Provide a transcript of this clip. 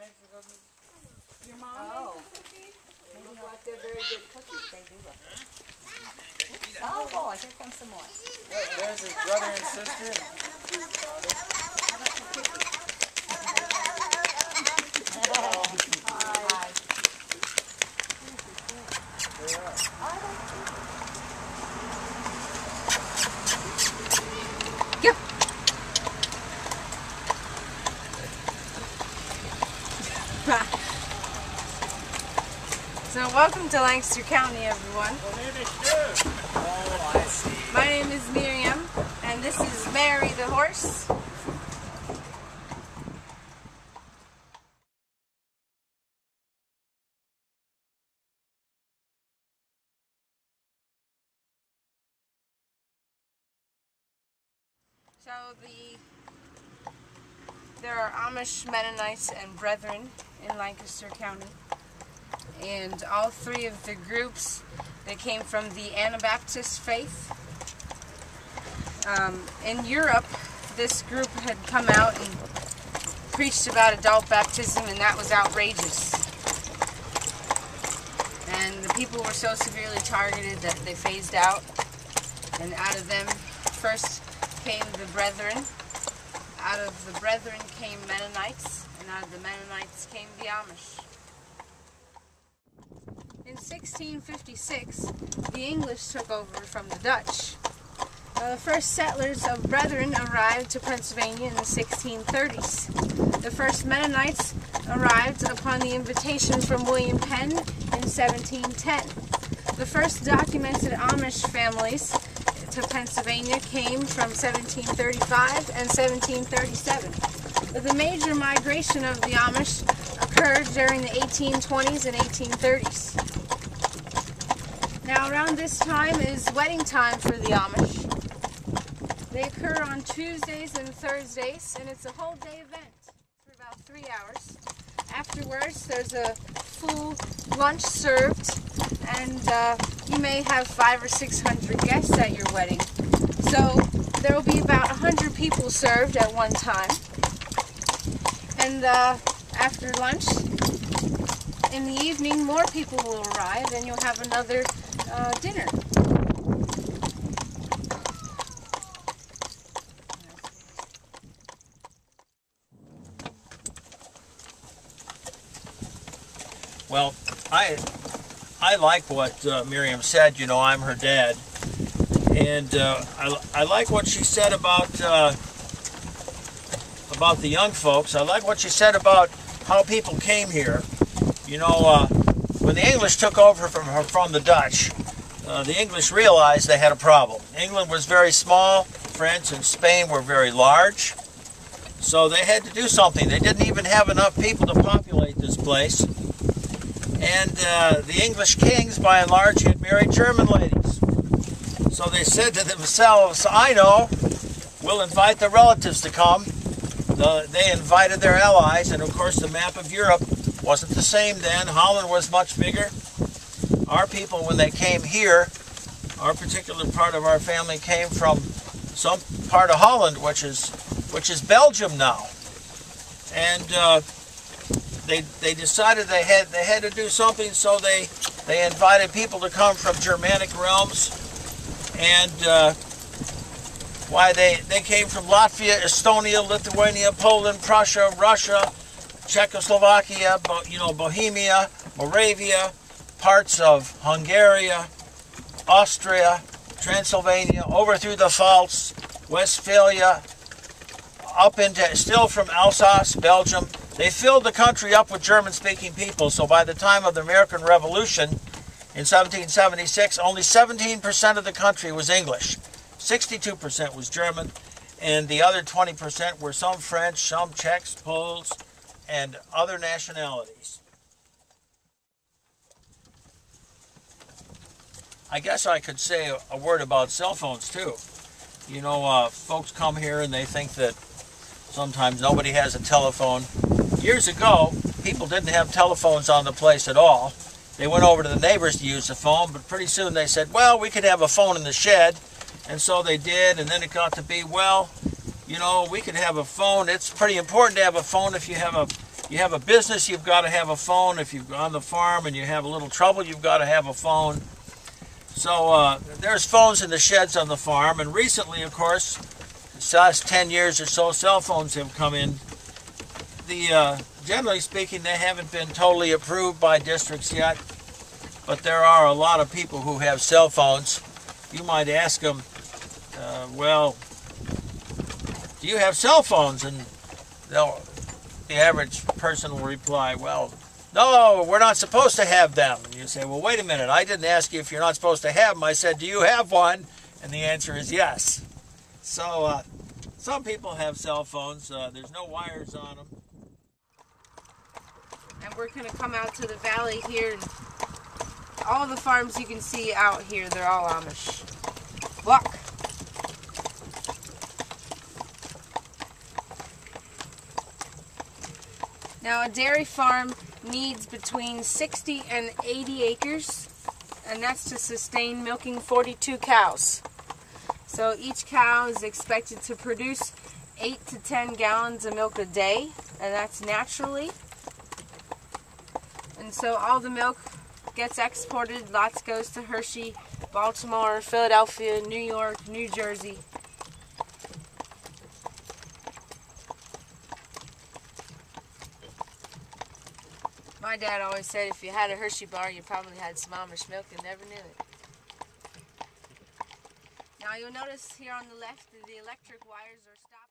makes the cookies? Your mom makes the cookies? They look like they're very good cookies. They do look. Oh boy, here comes some more. There's his brother and sister. Hi. Yep. So welcome to Lancaster County, everyone. Oh, I see. My name is Miriam, and this is Mary the horse. So there are Amish Mennonites and Brethren in Lancaster County, and all three of the groups, they came from the Anabaptist faith. In Europe, this group had come out and preached about adult baptism, and that was outrageous. And the people were so severely targeted that they phased out, and out of them first came the Brethren. Out of the Brethren came Mennonites, and out of the Mennonites came the Amish. In 1656, the English took over from the Dutch. The first settlers of Brethren arrived to Pennsylvania in the 1630s. The first Mennonites arrived upon the invitation from William Penn in 1710. The first documented Amish families to Pennsylvania came from 1735 and 1737. The major migration of the Amish occurred during the 1820s and 1830s. Now around this time is wedding time for the Amish. They occur on Tuesdays and Thursdays, and it's a whole day event for about 3 hours. Afterwards, there's a full lunch served, and you may have 500 or 600 guests at your wedding. So there will be about 100 people served at one time. And after lunch, in the evening, more people will arrive, and you'll have another dinner. Well, I like what Miriam said. You know, I'm her dad, and I like what she said about the young folks. I like what she said about how people came here. You know, when the English took over from the Dutch, the English realized they had a problem. England was very small. France and Spain were very large. So they had to do something. They didn't even have enough people to populate this place. And the English kings, by and large, had married German ladies. So they said to themselves, I know, we'll invite the relatives to come. They invited their allies, and of course the map of Europe wasn't the same then. Holland was much bigger. Our people, when they came here, our particular part of our family came from some part of Holland, which is Belgium now. And they decided they had to do something, so they invited people to come from Germanic realms, and why they came from Latvia, Estonia, Lithuania, Poland, Prussia, Russia, Czechoslovakia, you know, Bohemia, Moravia, parts of Hungary, Austria, Transylvania, over through the Pfalz, Westphalia, up into, still from Alsace, Belgium. They filled the country up with German-speaking people, so by the time of the American Revolution in 1776, only 17% of the country was English. 62% was German, and the other 20% were some French, some Czechs, Poles, and other nationalities. I guess I could say a word about cell phones, too. You know, folks come here and they think that sometimes nobody has a telephone. Years ago, people didn't have telephones on the place at all. They went over to the neighbors to use the phone, but pretty soon they said, well, we could have a phone in the shed. And so they did, and then it got to be, well, you know, we could have a phone. It's pretty important to have a phone if you have You have a business, you've got to have a phone. If you're on the farm and you have a little trouble, you've got to have a phone. So there's phones in the sheds on the farm, and recently, of course, the last 10 years or so, cell phones have come in. Generally speaking, they haven't been totally approved by districts yet, but there are a lot of people who have cell phones. You might ask them, well, do you have cell phones? And the average person will reply, well, no, we're not supposed to have them. And you say, well, wait a minute, I didn't ask you if you're not supposed to have them. I said, do you have one? And the answer is yes. So some people have cell phones. There's no wires on them. And we're going to come out to the valley here. And all the farms you can see out here, they're all Amish. Walk. Now, a dairy farm needs between 60 and 80 acres, and that's to sustain milking 42 cows. So each cow is expected to produce 8 to 10 gallons of milk a day, and that's naturally. And so all the milk gets exported. Lots goes to Hershey, Baltimore, Philadelphia, New York, New Jersey. My dad always said if you had a Hershey bar, you probably had some Amish milk and never knew it. Now you'll notice here on the left, the electric wires are stopped.